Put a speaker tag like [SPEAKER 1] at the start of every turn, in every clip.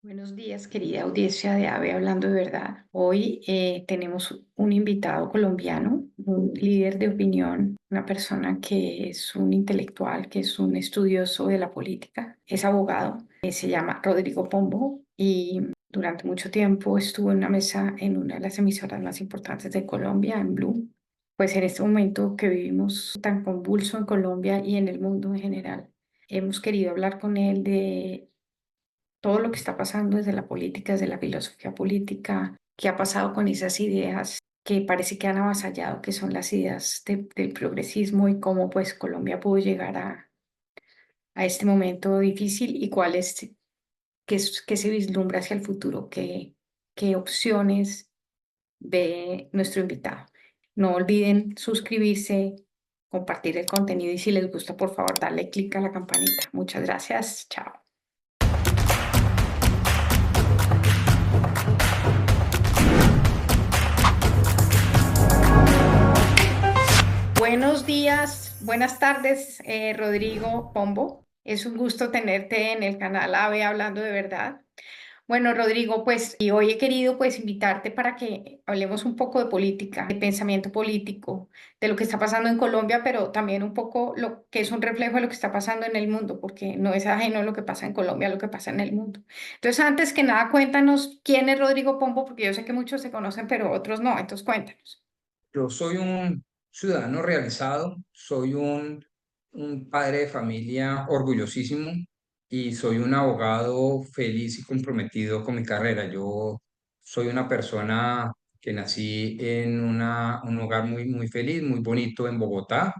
[SPEAKER 1] Buenos días, querida audiencia de AVE Hablando de Verdad. Hoy tenemos un invitado colombiano, un líder de opinión, una persona que es un intelectual, que es un estudioso de la política, es abogado, se llama Rodrigo Pombo y durante mucho tiempo estuvo en una mesa en una de las emisoras más importantes de Colombia, en Blue. Pues en este momento que vivimos tan convulso en Colombia y en el mundo en general, hemos querido hablar con él de todo lo que está pasando desde la política, desde la filosofía política, qué ha pasado con esas ideas que parece que han avasallado, que son las ideas del progresismo y cómo pues Colombia pudo llegar a este momento difícil y cuál es, qué se vislumbra hacia el futuro, qué opciones ve nuestro invitado. No olviden suscribirse, compartir el contenido y si les gusta, por favor, darle clic a la campanita. Muchas gracias. Chao. Buenos días, buenas tardes, Rodrigo Pombo. Es un gusto tenerte en el canal AVE Hablando de Verdad. Bueno, Rodrigo, pues y hoy he querido pues invitarte para que hablemos un poco de política, de pensamiento político, de lo que está pasando en Colombia, pero también un poco lo que es un reflejo de lo que está pasando en el mundo, porque no es ajeno lo que pasa en Colombia, lo que pasa en el mundo. Entonces, antes que nada, cuéntanos quién es Rodrigo Pombo, porque yo sé que muchos se conocen, pero otros no. Entonces, cuéntanos.
[SPEAKER 2] Yo soy un ciudadano realizado, soy un padre de familia orgullosísimo y soy un abogado feliz y comprometido con mi carrera. Yo soy una persona que nací en un hogar muy feliz, muy bonito en Bogotá,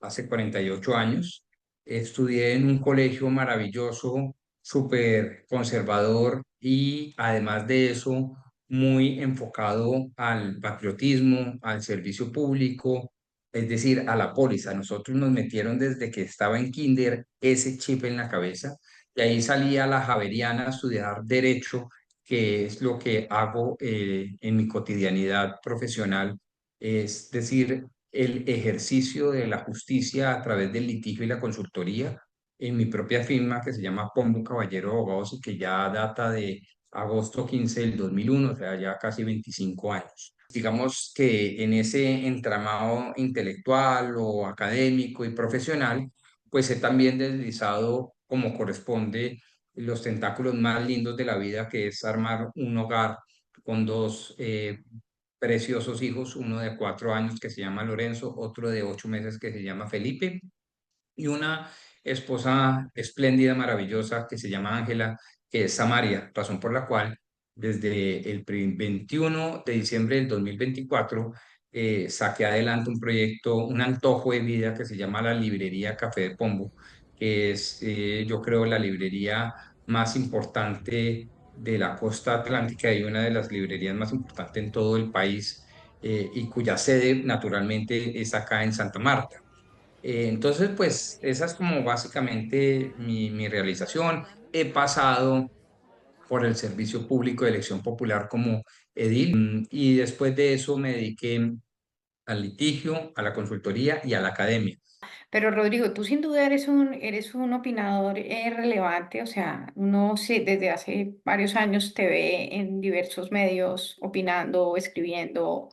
[SPEAKER 2] hace 48 años. Estudié en un colegio maravilloso, súper conservador y además de eso muy enfocado al patriotismo, al servicio público, es decir, a la póliza. Nosotros nos metieron desde que estaba en kinder ese chip en la cabeza y ahí salía la Javeriana a estudiar derecho, que es lo que hago en mi cotidianidad profesional, es decir, el ejercicio de la justicia a través del litigio y la consultoría en mi propia firma que se llama Pombo Caballero Abogados y que ya data de agosto 15 del 2001, o sea, ya casi 25 años. Digamos que en ese entramado intelectual o académico y profesional, pues he también deslizado como corresponde los tentáculos más lindos de la vida, que es armar un hogar con dos preciosos hijos, uno de 4 años que se llama Lorenzo, otro de 8 meses que se llama Felipe, y una esposa espléndida, maravillosa, que se llama Ángela, que es Samaria, razón por la cual desde el 21 de diciembre del 2024 saqué adelante un proyecto, un antojo de vida que se llama la Librería Café de Pombo, que es, yo creo, la librería más importante de la costa atlántica y una de las librerías más importantes en todo el país, y cuya sede naturalmente es acá en Santa Marta. Entonces, pues esa es como básicamente mi realización. He pasado por el Servicio Público de Elección Popular como edil, y después de eso me dediqué al litigio, a la consultoría y a la academia.
[SPEAKER 1] Pero Rodrigo, tú sin duda eres un opinador relevante, o sea, uno desde hace varios años te ve en diversos medios opinando o escribiendo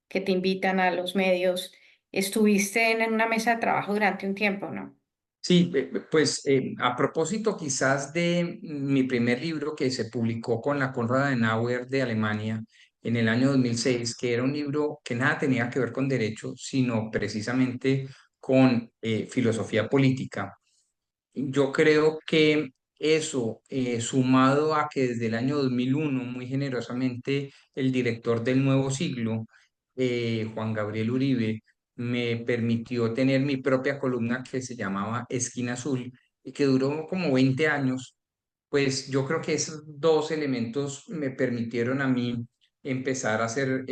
[SPEAKER 1] que te invitan a los medios. Estuviste en una mesa de trabajo durante un tiempo, ¿no?
[SPEAKER 2] Sí, pues a propósito quizás de mi primer libro que se publicó con la Konrad Adenauer de Alemania en el año 2006, que era un libro que nada tenía que ver con derecho, sino precisamente con filosofía política. Yo creo que eso, sumado a que desde el año 2001, muy generosamente, el director del Nuevo Siglo, Juan Gabriel Uribe, me permitió tener mi propia columna que se llamaba Esquina Azul y que duró como 20 años. Pues yo creo que esos dos elementos me permitieron a mí empezar a ser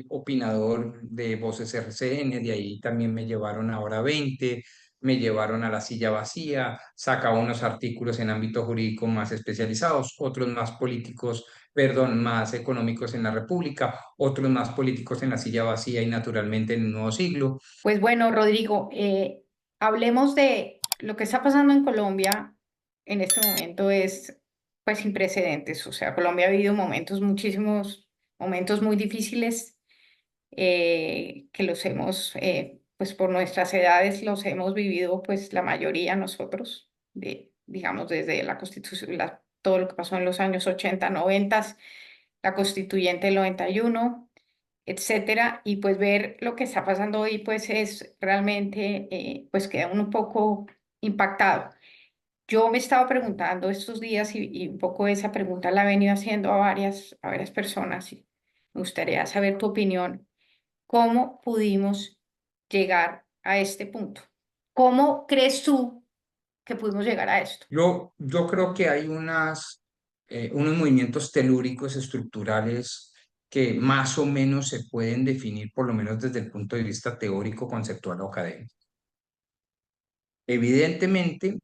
[SPEAKER 2] opinador de Voces RCN. De ahí también me llevaron a Hora 20, me llevaron a La Silla Vacía, sacaba unos artículos en ámbito jurídico más especializados, otros más políticos, perdón, más económicos en La República, otros más políticos en La Silla Vacía y naturalmente en el Nuevo Siglo.
[SPEAKER 1] Pues bueno, Rodrigo, hablemos de lo que está pasando en Colombia en este momento. Es pues sin precedentes. O sea, Colombia ha vivido momentos, muchísimos momentos muy difíciles que los hemos, pues por nuestras edades los hemos vivido, pues la mayoría nosotros, digamos, desde la Constitución, todo lo que pasó en los años 80 90, la Constituyente del 91, etcétera, y pues ver lo que está pasando hoy, pues es realmente, pues queda uno un poco impactado. Yo me estaba preguntando estos días y un poco esa pregunta la he venido haciendo a varias personas y me gustaría saber tu opinión. ¿Cómo pudimos llegar a este punto? ¿Cómo crees tú que pudimos llegar a esto?
[SPEAKER 2] Yo creo que hay unos movimientos telúricos estructurales que más o menos se pueden definir, por lo menos desde el punto de vista teórico, conceptual o académico. Evidentemente,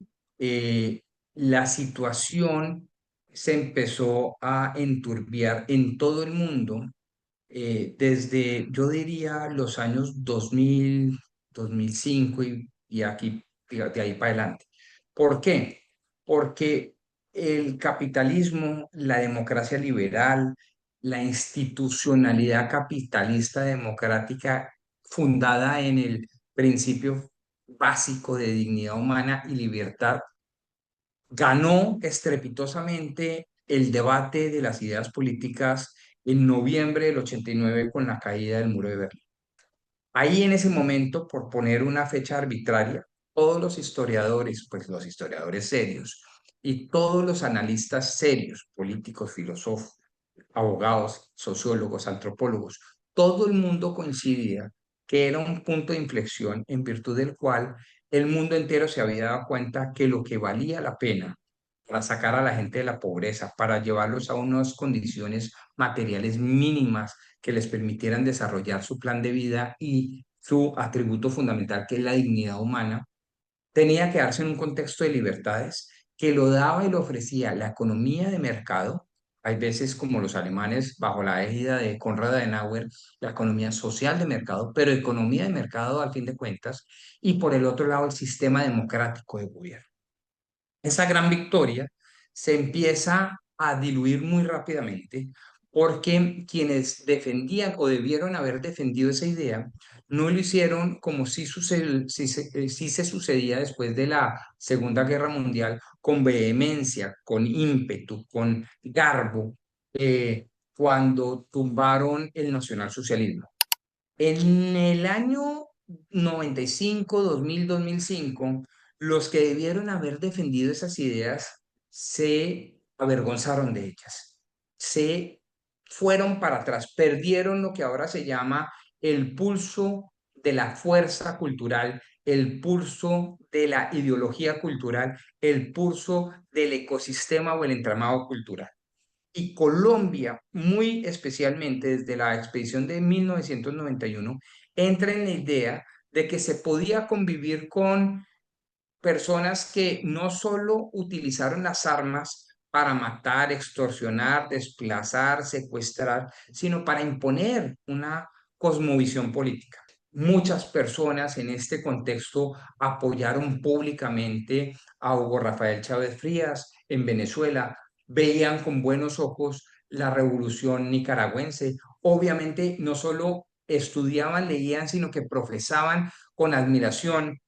[SPEAKER 2] la situación se empezó a enturbiar en todo el mundo desde, yo diría, los años 2000, 2005 y aquí, de ahí para adelante. ¿Por qué? Porque el capitalismo, la democracia liberal, la institucionalidad capitalista democrática fundada en el principio básico de dignidad humana y libertad, ganó estrepitosamente el debate de las ideas políticas en noviembre del 89 con la caída del muro de Berlín. Ahí en ese momento, por poner una fecha arbitraria, todos los historiadores, pues los historiadores serios y todos los analistas serios, políticos, filósofos, abogados, sociólogos, antropólogos, todo el mundo coincidía que era un punto de inflexión en virtud del cual el mundo entero se había dado cuenta que lo que valía la pena para sacar a la gente de la pobreza, para llevarlos a unas condiciones materiales mínimas que les permitieran desarrollar su plan de vida y su atributo fundamental, que es la dignidad humana, tenía que darse en un contexto de libertades que lo daba y lo ofrecía la economía de mercado. Hay veces como los alemanes, bajo la égida de Konrad Adenauer, la economía social de mercado, pero economía de mercado al fin de cuentas, y por el otro lado el sistema democrático de gobierno. Esa gran victoria se empieza a diluir muy rápidamente porque quienes defendían o debieron haber defendido esa idea no lo hicieron como si se sucedía después de la Segunda Guerra Mundial, con vehemencia, con ímpetu, con garbo, cuando tumbaron el nacionalsocialismo. En el año 95, 2000, 2005, los que debieron haber defendido esas ideas se avergonzaron de ellas, se fueron para atrás, perdieron lo que ahora se llama el pulso de la fuerza cultural, el pulso de la ideología cultural, el pulso del ecosistema o el entramado cultural. Y Colombia, muy especialmente desde la expedición de 1991, entra en la idea de que se podía convivir con personas que no solo utilizaron las armas para matar, extorsionar, desplazar, secuestrar, sino para imponer una cosmovisión política. Muchas personas en este contexto apoyaron públicamente a Hugo Rafael Chávez Frías en Venezuela, veían con buenos ojos la revolución nicaragüense. Obviamente no solo estudiaban, leían, sino que profesaban con admiración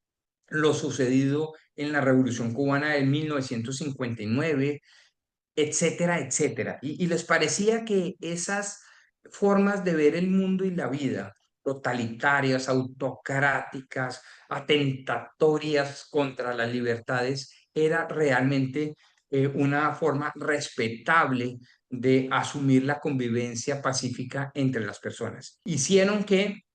[SPEAKER 2] lo sucedido en la Revolución Cubana de 1959, etcétera, etcétera. Y les parecía que esas formas de ver el mundo y la vida, totalitarias, autocráticas, atentatorias contra las libertades, era realmente una forma respetable de asumir la convivencia pacífica entre las personas. Hicieron que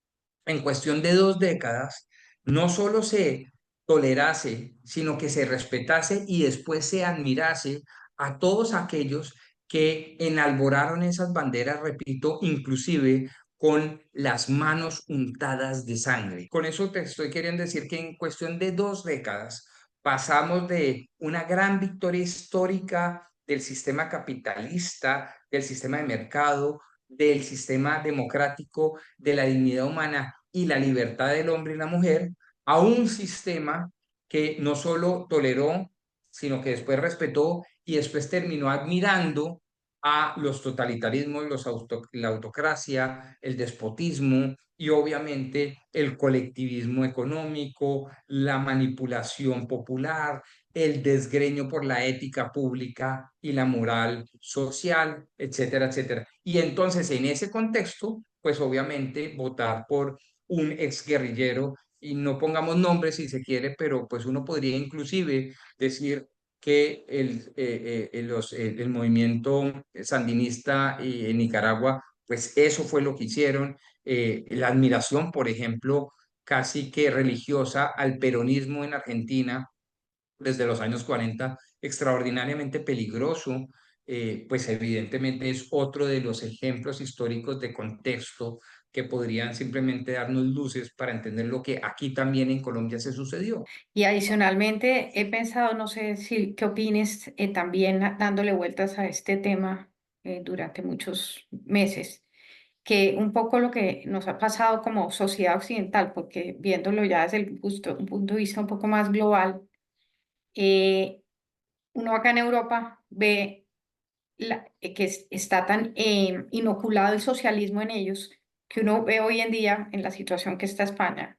[SPEAKER 2] en cuestión de 2 décadas, no solo se tolerase, sino que se respetase y después se admirase a todos aquellos que enalboraron esas banderas, repito, inclusive con las manos untadas de sangre. Con eso te estoy queriendo decir que en cuestión de 2 décadas pasamos de una gran victoria histórica del sistema capitalista, del sistema de mercado, del sistema democrático, de la dignidad humana y la libertad del hombre y la mujer, a un sistema que no solo toleró, sino que después respetó y después terminó admirando a los totalitarismos, la autocracia, el despotismo y obviamente el colectivismo económico, la manipulación popular, el desgreño por la ética pública y la moral social, etcétera, etcétera. Y entonces en ese contexto, pues obviamente votar por un exguerrillero, y no pongamos nombres si se quiere, pero pues uno podría inclusive decir que el movimiento sandinista en Nicaragua, pues eso fue lo que hicieron. La admiración, por ejemplo, casi que religiosa al peronismo en Argentina desde los años 40, extraordinariamente peligroso, pues evidentemente es otro de los ejemplos históricos de contexto que podrían simplemente darnos luces para entender lo que aquí también en Colombia se sucedió.
[SPEAKER 1] Y adicionalmente he pensado, no sé si qué opines, también dándole vueltas a este tema durante muchos meses, que un poco lo que nos ha pasado como sociedad occidental, porque viéndolo ya desde un punto de vista un poco más global, eh, uno acá en Europa ve que está tan inoculado el socialismo en ellos, que uno ve hoy en día en la situación que está España,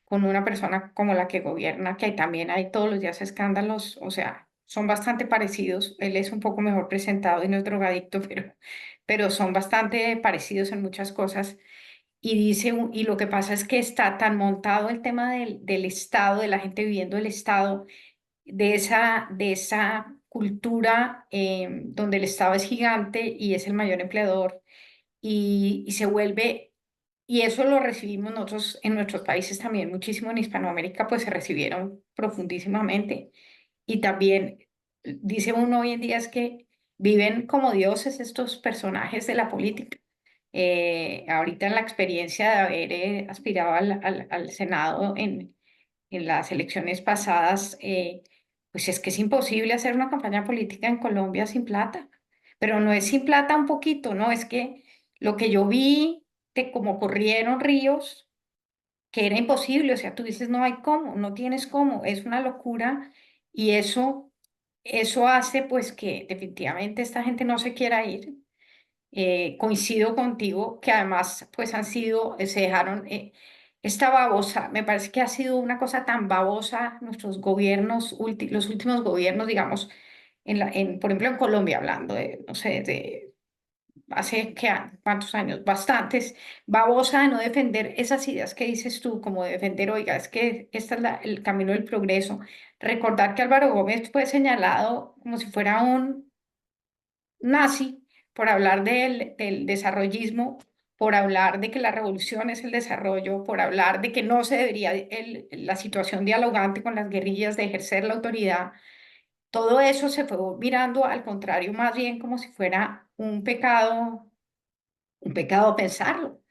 [SPEAKER 1] con una persona como la que gobierna, que también hay todos los días escándalos, o sea, son bastante parecidos. Él es un poco mejor presentado y no es drogadicto, pero son bastante parecidos en muchas cosas. Y dice, y lo que pasa es que está tan montado el tema del Estado, de la gente viviendo el Estado, de esa cultura donde el Estado es gigante y es el mayor empleador y se vuelve, y eso lo recibimos nosotros en nuestros países también, muchísimo en Hispanoamérica, pues se recibieron profundísimamente. Y también dice uno hoy en día es que viven como dioses estos personajes de la política. Ahorita en la experiencia de haber aspirado al Senado en las elecciones pasadas, pues es que es imposible hacer una campaña política en Colombia sin plata. Pero no es sin plata un poquito, no, es que lo que yo vi de cómo corrieron ríos, que era imposible, o sea, tú dices, no hay cómo, no tienes cómo, es una locura y eso hace pues que definitivamente esta gente no se quiera ir. Coincido contigo que además pues han sido, se dejaron esta babosa, me parece que ha sido una cosa tan babosa nuestros gobiernos, los últimos gobiernos, digamos, por ejemplo en Colombia, hablando de, no sé, de hace cuántos años, bastantes, babosa de no defender esas ideas que dices tú, como de defender, oiga, es que este es el camino del progreso. Recordar que Álvaro Gómez fue señalado como si fuera un nazi por hablar del desarrollismo, por hablar de que la revolución es el desarrollo, por hablar de que no se debería la situación dialogante con las guerrillas de ejercer la autoridad. Todo eso se fue mirando al contrario, más bien como si fuera un pecado pensarlo.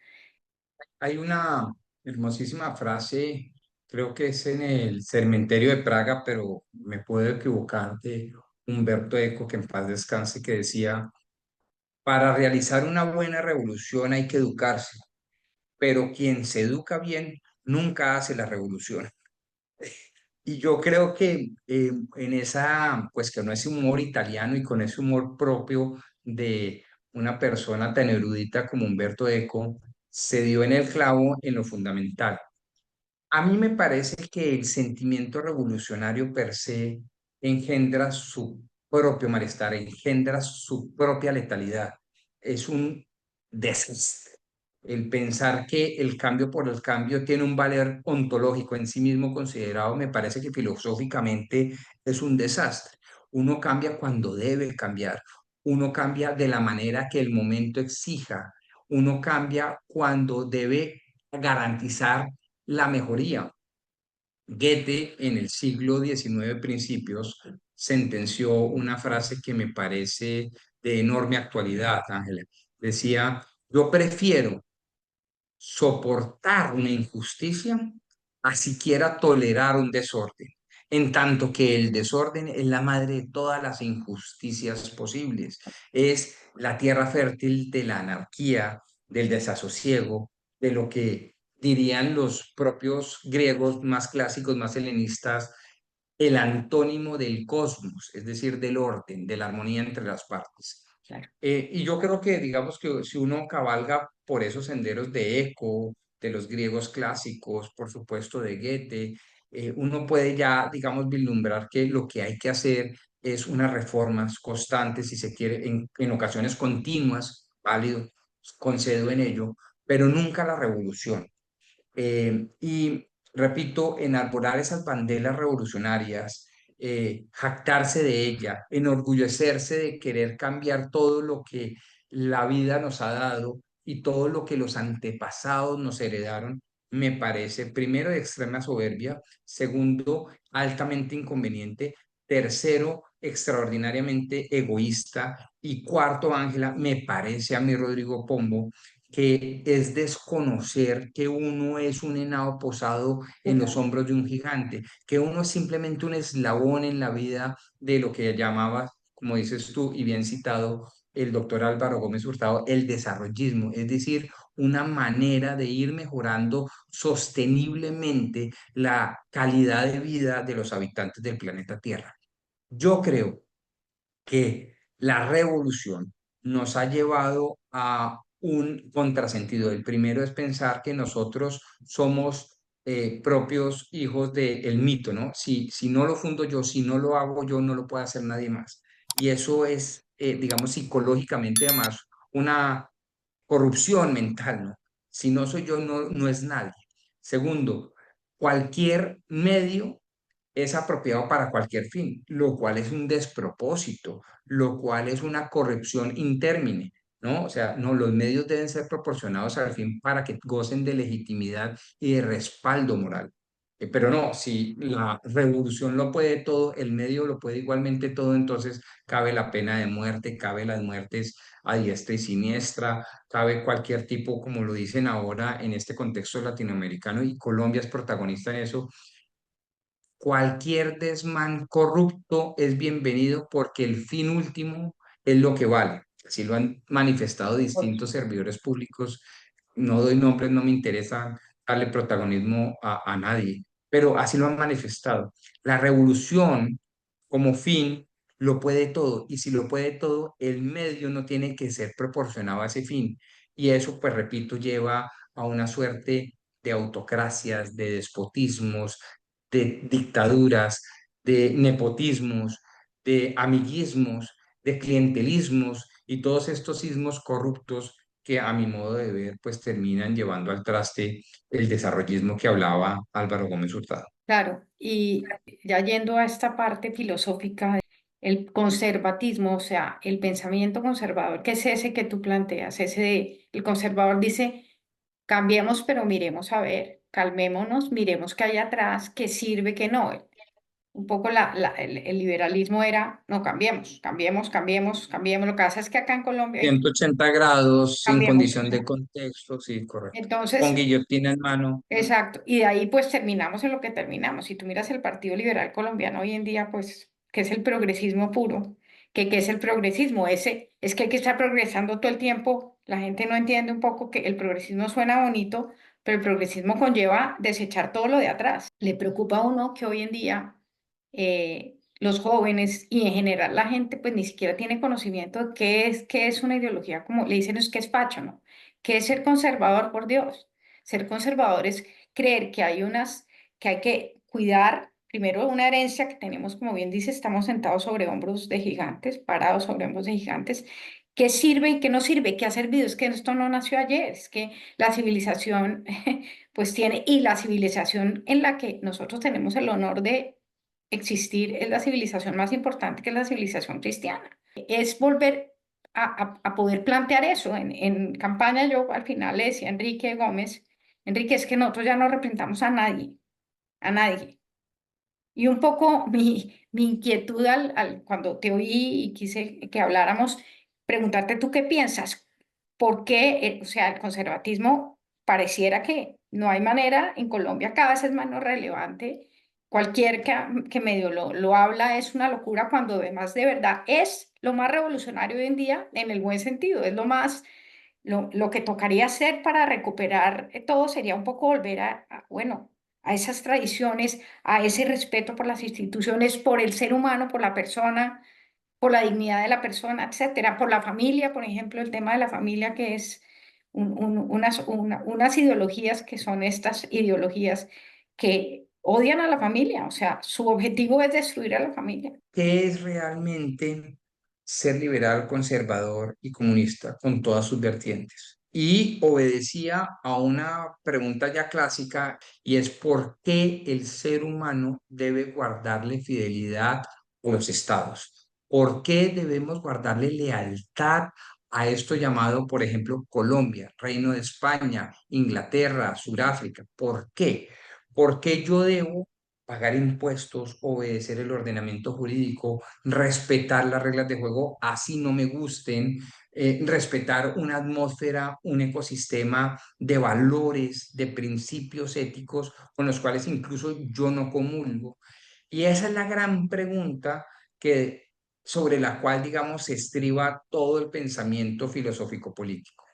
[SPEAKER 2] Hay una hermosísima frase, creo que es en el Cementerio de Praga, pero me puedo equivocar, de Humberto Eco, que en paz descanse, que decía, para realizar una buena revolución hay que educarse, pero quien se educa bien nunca hace la revolución. Y yo creo que en esa, pues que no es humor italiano y con ese humor propio de una persona tan erudita como Humberto Eco, se dio en el clavo en lo fundamental. A mí me parece que el sentimiento revolucionario per se engendra su propio malestar, engendra su propia letalidad. Es un desastre. El pensar que el cambio por el cambio tiene un valor ontológico en sí mismo considerado, me parece que filosóficamente es un desastre. Uno cambia cuando debe cambiar. Uno cambia de la manera que el momento exija. Uno cambia cuando debe garantizar la mejoría. Goethe en el siglo XIX principios sentenció una frase que me parece de enorme actualidad, Ángela. Decía, yo prefiero soportar una injusticia a siquiera tolerar un desorden, en tanto que el desorden es la madre de todas las injusticias posibles, es la tierra fértil de la anarquía, del desasosiego, de lo que dirían los propios griegos más clásicos, más helenistas, el antónimo del cosmos, es decir, del orden, de la armonía entre las partes.
[SPEAKER 1] Claro.
[SPEAKER 2] Y yo creo que, digamos que si uno cabalga por esos senderos de Eco, de los griegos clásicos, por supuesto de Goethe, uno puede ya, digamos, vislumbrar que lo que hay que hacer es unas reformas constantes, si se quiere, en ocasiones continuas, válido, concedo en ello, pero nunca la revolución. Y repito, enarbolar esas banderas revolucionarias, jactarse de ella, enorgullecerse de querer cambiar todo lo que la vida nos ha dado y todo lo que los antepasados nos heredaron, me parece, primero, de extrema soberbia, segundo, altamente inconveniente, tercero, extraordinariamente egoísta y cuarto, Ángela, me parece a mí, Rodrigo Pombo, que es desconocer que uno es un henao posado en los
[SPEAKER 1] Total.
[SPEAKER 2] hombros de un gigante, que uno es simplemente un eslabón en la vida de lo que llamaba, como dices tú y bien citado, el doctor Álvaro Gómez Hurtado, el desarrollismo, es decir, una manera de ir mejorando sosteniblemente la calidad de vida de los habitantes del planeta Tierra. Yo creo que la revolución nos ha llevado a un contrasentido. El primero es pensar que nosotros somos propios hijos del mito, ¿no? Si no lo fundo yo, si no lo hago yo, no lo puede hacer nadie más. Y eso es, digamos, psicológicamente además una corrupción mental, ¿no? Si no soy yo, no es nadie. Segundo, cualquier medio es apropiado para cualquier fin, lo cual es un despropósito, lo cual es una corrupción intérmine, ¿no? O sea, no, los medios deben ser proporcionados al fin para que gocen de legitimidad y de respaldo moral. Pero no, si la revolución lo puede todo, el medio lo puede igualmente todo, entonces cabe la pena de muerte, cabe las muertes a diestra y siniestra, cabe cualquier tipo, como lo dicen ahora en este contexto latinoamericano, y Colombia es protagonista en eso. Cualquier desmán corrupto es bienvenido porque el fin último es lo que vale. Así lo han manifestado distintos servidores públicos. No doy nombres, no me interesa darle protagonismo a nadie, pero así lo han manifestado. La revolución como fin lo puede todo, y si lo puede todo, el medio no tiene que ser proporcionado a ese fin. Y eso, pues repito, lleva a una suerte de autocracias, de despotismos, de dictaduras, de nepotismos, de amiguismos, de clientelismos y todos estos ismos corruptos que a mi modo de ver pues terminan llevando al traste el desarrollismo que hablaba Álvaro Gómez Hurtado.
[SPEAKER 1] Claro, y ya yendo a esta parte filosófica, el conservatismo, o sea, el pensamiento conservador, que es ese que tú planteas, ese de, el conservador dice, cambiemos, pero miremos a ver, calmémonos, miremos qué hay atrás, qué sirve, qué no. Un poco el liberalismo era, no, cambiemos, cambiemos, cambiemos, cambiemos. Lo que pasa es que acá en Colombia hay
[SPEAKER 2] 180 grados sin
[SPEAKER 1] cambiemos.
[SPEAKER 2] condición de contexto, sí, correcto. Con
[SPEAKER 1] Entonces,
[SPEAKER 2] guillotina en mano.
[SPEAKER 1] exacto, y de ahí pues terminamos en lo que terminamos. Si tú miras el Partido Liberal Colombiano hoy en día, pues, que es el progresismo puro, que ¿qué es el progresismo? Ese, es que hay que estar progresando todo el tiempo. La gente no entiende un poco que el progresismo suena bonito, pero el progresismo conlleva desechar todo lo de atrás. Le preocupa a uno que hoy en día los jóvenes y en general la gente pues ni siquiera tiene conocimiento de qué es una ideología, como le dicen, es que es facho, ¿no? ¿Qué es ser conservador, por Dios? Ser conservador es creer que hay unas, que hay que cuidar, primero, una herencia que tenemos, como bien dice, estamos sentados sobre hombros de gigantes, parados sobre hombros de gigantes. ¿Qué sirve y qué no sirve? ¿Qué ha servido? Es que esto no nació ayer, es que la civilización pues tiene, y la civilización en la que nosotros tenemos el honor de existir es la civilización más importante, que es la civilización cristiana. Es volver a poder plantear eso. En campaña yo al final le decía a Enrique Gómez, Enrique, es que nosotros ya no representamos a nadie, a nadie. Y un poco mi inquietud cuando te oí y quise que habláramos, preguntarte tú qué piensas, por qué, o sea, el conservatismo pareciera que no hay manera, en Colombia cada vez es menos relevante, cualquier que medio lo habla es una locura cuando además de verdad es lo más revolucionario hoy en día en el buen sentido, es lo más, lo que tocaría hacer para recuperar todo sería un poco volver bueno. a esas tradiciones, a ese respeto por las instituciones, por el ser humano, por la persona, por la dignidad de la persona, etcétera, por la familia, por ejemplo, el tema de la familia, que es unas ideologías que son estas ideologías que odian a la familia, o sea, su objetivo es destruir a la familia.
[SPEAKER 2] ¿Qué es realmente ser liberal, conservador y comunista con todas sus vertientes? Y obedecía a una pregunta ya clásica y es ¿por qué el ser humano debe guardarle fidelidad a los estados? ¿Por qué debemos guardarle lealtad a esto llamado, por ejemplo, Colombia, Reino de España, Inglaterra, Sudáfrica? ¿Por qué? ¿Por qué yo debo pagar impuestos, obedecer el ordenamiento jurídico, respetar las reglas de juego, así no me gusten, respetar una atmósfera, un ecosistema de valores, de principios éticos con los cuales incluso yo no comulgo? Y esa es la gran pregunta que, sobre la cual, digamos, se estriba todo el pensamiento filosófico político.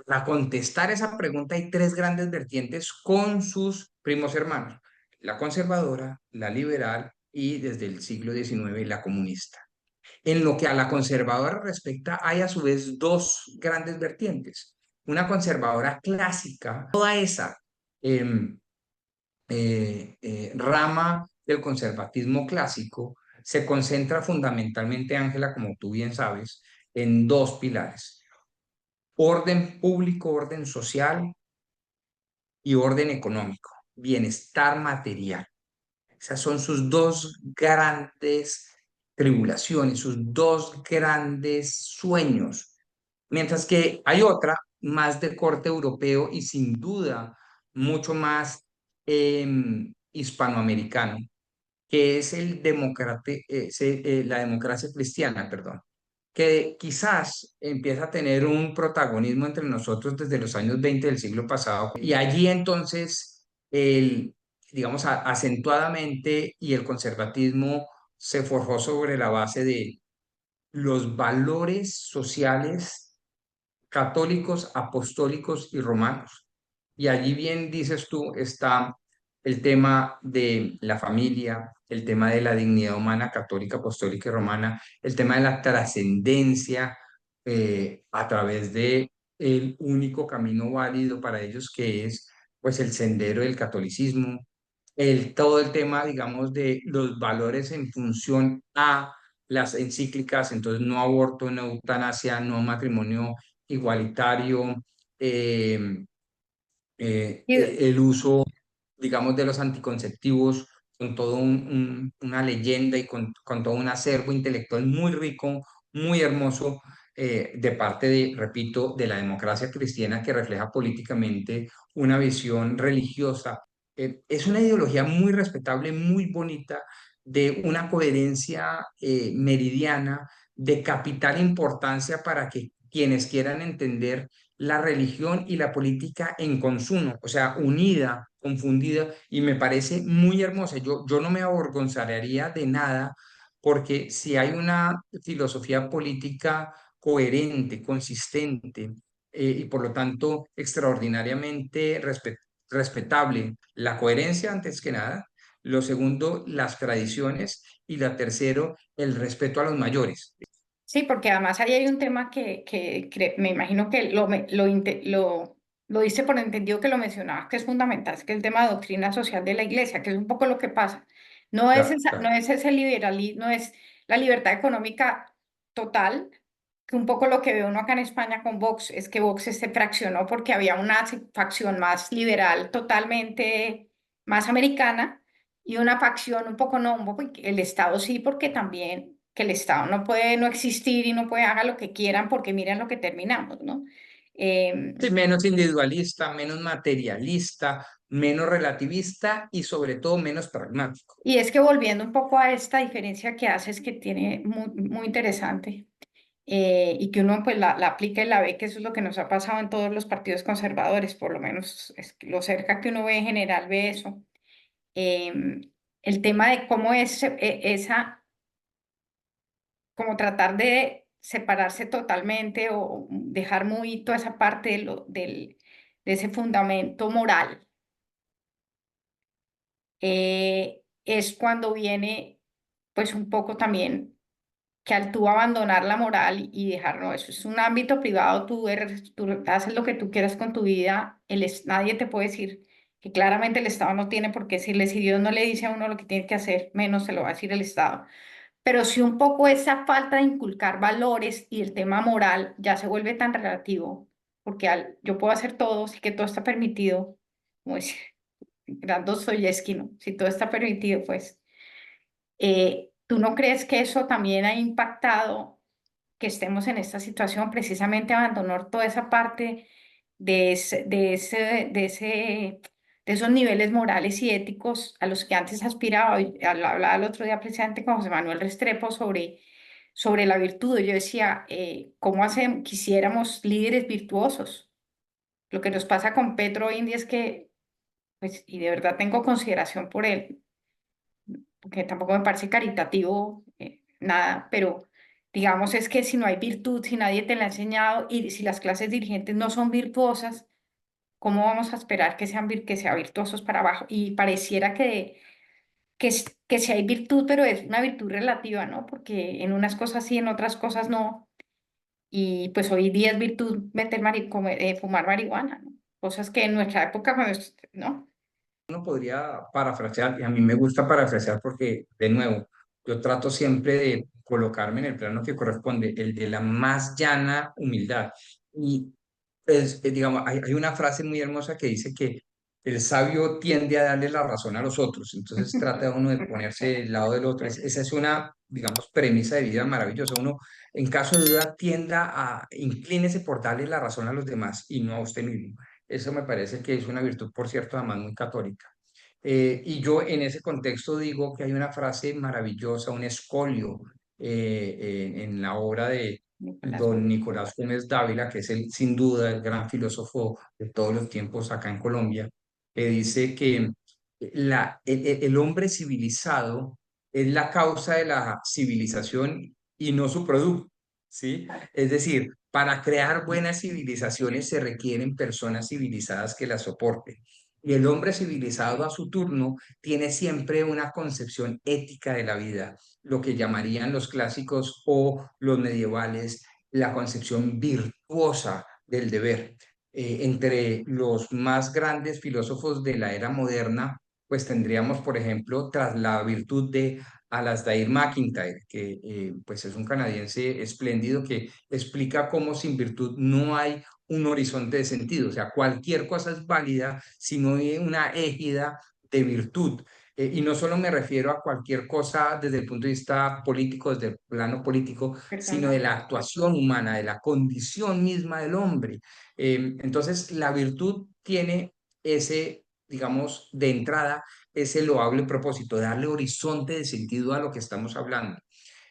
[SPEAKER 2] Para contestar esa pregunta hay tres grandes vertientes con sus primos hermanos: la conservadora, la liberal y desde el siglo XIX la comunista. En lo que a la conservadora respecta, hay a su vez dos grandes vertientes. Una conservadora clásica, toda esa em, rama del conservatismo clásico se concentra fundamentalmente, Ángela, como tú bien sabes, en dos pilares: orden público, orden social y orden económico, bienestar material. Esas son sus dos grandes tribulaciones, sus dos grandes sueños. Mientras que hay otra más de corte europeo y sin duda mucho más hispanoamericano, que es la democracia cristiana, perdón, que quizás empieza a tener un protagonismo entre nosotros desde los años 20 del siglo pasado. Y allí entonces, digamos, acentuadamente, y el conservatismo se forjó sobre la base de los valores sociales católicos, apostólicos y romanos. Y allí, bien dices tú, está el tema de la familia, el tema de la dignidad humana católica, apostólica y romana, el tema de la trascendencia a través de el único camino válido para ellos, que es pues el sendero del catolicismo, todo el tema, digamos, de los valores en función a las encíclicas, entonces no aborto, no eutanasia, no matrimonio igualitario, eh,
[SPEAKER 1] Y,
[SPEAKER 2] el uso, digamos, de los anticonceptivos con todo una leyenda y con todo un acervo intelectual muy rico, muy hermoso, de parte de, repito, de la democracia cristiana que refleja políticamente una visión religiosa. Es una ideología muy respetable, muy bonita, de una coherencia meridiana, de capital importancia para que quienes quieran entender la religión y la política en consumo, o sea, unida, confundida, y me parece muy hermosa. Yo no me avergonzaría de nada, porque si hay una filosofía política coherente, consistente, y por lo tanto extraordinariamente respetable, la coherencia antes que nada; lo segundo, las tradiciones; y la tercero, el respeto a los mayores.
[SPEAKER 1] sí, porque además ahí hay un tema que me imagino que lo dice por entendido que lo mencionabas, que es fundamental, es que el tema de doctrina social de la iglesia, que es un poco lo que pasa.
[SPEAKER 2] Claro,
[SPEAKER 1] No
[SPEAKER 2] claro.
[SPEAKER 1] es ese liberalismo, no es la libertad económica total, que un poco lo que ve uno acá en España con Vox es que Vox se fraccionó porque había una facción más liberal, totalmente más americana, y una facción un poco no, un poco el Estado sí, porque también que el Estado no puede no existir y no puede haga lo que quieran porque miren lo que terminamos, ¿no?
[SPEAKER 2] Sí,
[SPEAKER 1] Em,
[SPEAKER 2] menos individualista, menos materialista, menos relativista y sobre todo menos pragmático.
[SPEAKER 1] y es que volviendo un poco a esta diferencia que haces que tiene muy interesante, y que uno pues la aplica y la ve, que eso es lo que nos ha pasado en todos los partidos conservadores, por lo menos es que lo cerca que uno ve en general ve eso. Em, el tema de cómo es esa, como tratar de separarse totalmente o dejar muy toda esa parte de ese fundamento moral es cuando viene, pues un poco también que al tú abandonar la moral y dejar, no, eso es un ámbito privado, tú haces lo que tú quieras con tu vida, nadie te puede decir que claramente el Estado no tiene por qué decirle, si Dios no le dice a uno lo que tiene que hacer, menos se lo va a decir el Estado. Pero si un poco esa falta de inculcar valores y el tema moral ya se vuelve tan relativo, porque yo puedo hacer todo, sí que todo está permitido, como dice gran Dostoyevsky, ¿no? Si todo está permitido, pues, ¿tú no crees que eso también ha impactado que estemos en esta situación, precisamente abandonar toda esa parte de esos niveles morales y éticos a los que antes aspiraba? Hablaba el otro día precisamente con José Manuel Restrepo sobre la virtud. Yo decía, ¿cómo quisiéramos líderes virtuosos? Lo que nos pasa con Petro hoy en día es que, pues, y de verdad tengo consideración por él, porque tampoco me parece caritativo, nada, pero digamos es que si no hay virtud, si nadie te la ha enseñado y si las clases dirigentes no son virtuosas, ¿cómo vamos a esperar que sean virtuosos para abajo? Y pareciera que sí hay virtud, pero es una virtud relativa, ¿no? Porque en unas cosas sí, en otras cosas no. Y pues hoy día es virtud fumar marihuana, ¿no? Cosas que en nuestra época, ¿no?
[SPEAKER 2] Uno podría parafrasear, y a mí me gusta parafrasear porque, de nuevo, yo trato siempre de colocarme en el plano que corresponde, el de la más llana humildad. Y, digamos, hay una frase muy hermosa que dice que el sabio tiende a darle la razón a los otros, entonces trata uno de ponerse del lado del otro. Esa es una, digamos, premisa de vida maravillosa. Uno, en caso de duda, tienda inclínese por darle la razón a los demás y no a usted mismo. Eso me parece que es una virtud, por cierto, además muy católica. Y yo en ese contexto digo que hay una frase maravillosa, un escolio en la obra de
[SPEAKER 1] Nicolás
[SPEAKER 2] don
[SPEAKER 1] Guillen.
[SPEAKER 2] Nicolás Gómez Dávila, que es sin duda el gran filósofo de todos los tiempos acá en Colombia, que dice que el hombre civilizado es la causa de la civilización y no su producto, ¿sí? Es decir, para crear buenas civilizaciones se requieren personas civilizadas que las soporten. Y el hombre civilizado a su turno tiene siempre una concepción ética de la vida, lo que llamarían los clásicos o los medievales la concepción virtuosa del deber. Entre los más grandes filósofos de la era moderna, pues tendríamos, por ejemplo, tras la virtud de Alasdair MacIntyre, que pues es un canadiense espléndido que explica cómo sin virtud no hay un horizonte de sentido, o sea, cualquier cosa es válida si no hay una égida de virtud. Y no solo me refiero a cualquier cosa desde el punto de vista político, desde el plano político, sino de
[SPEAKER 1] Personal.
[SPEAKER 2] la actuación humana, de la condición misma del hombre. Entonces, la virtud tiene ese, digamos, de entrada, ese loable propósito, darle horizonte de sentido a lo que estamos hablando.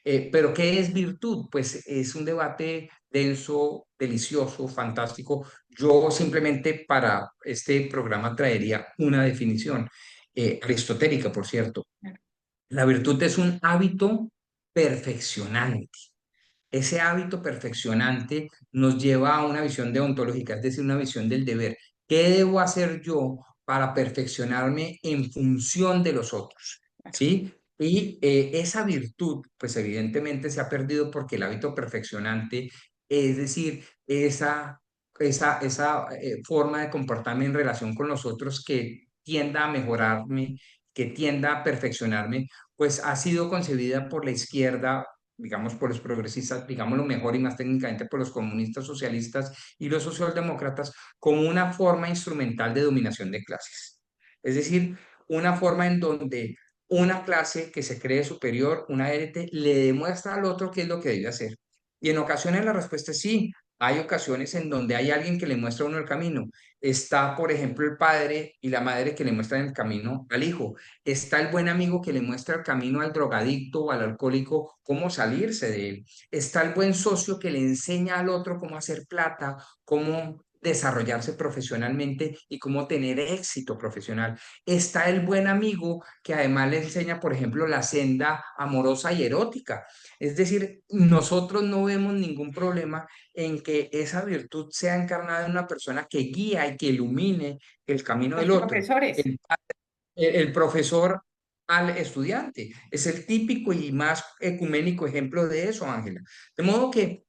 [SPEAKER 2] Pero ¿qué es virtud? Pues es un debate denso, delicioso, fantástico. Yo simplemente para este programa traería una definición aristotélica, por cierto. La virtud es un hábito perfeccionante. Ese hábito perfeccionante nos lleva a una visión deontológica, es decir, una visión del deber. ¿Qué debo hacer yo para perfeccionarme en función de los otros? ¿Sí? Y esa virtud, pues evidentemente se ha perdido porque el hábito perfeccionante, es decir, esa forma de comportarme en relación con los otros que tienda a mejorarme, que tienda a perfeccionarme, pues ha sido concebida por la izquierda, digamos, por los progresistas, digámoslo mejor y más técnicamente por los comunistas, socialistas y los socialdemócratas, como una forma instrumental de dominación de clases. Es decir, una forma en donde una clase que se cree superior, una élite, le demuestra al otro qué es lo que debe hacer. Y en ocasiones la respuesta es sí. Hay ocasiones en donde hay alguien que le muestra a uno el camino. Está, por ejemplo, el padre y la madre que le muestran el camino al hijo. Está el buen amigo que le muestra el camino al drogadicto o al alcohólico, cómo salirse de él. Está el buen socio que le enseña al otro cómo hacer plata, cómo desarrollarse profesionalmente y cómo tener éxito profesional. Está el buen amigo que además le enseña, por ejemplo, la senda amorosa y erótica. Es decir, nosotros no vemos ningún problema en que esa virtud sea encarnada en una persona que guía y que ilumine el camino
[SPEAKER 1] Los
[SPEAKER 2] del otro.
[SPEAKER 1] profesores.
[SPEAKER 2] el profesor al estudiante. Es el típico y más ecuménico ejemplo de eso, Ángela. De modo que,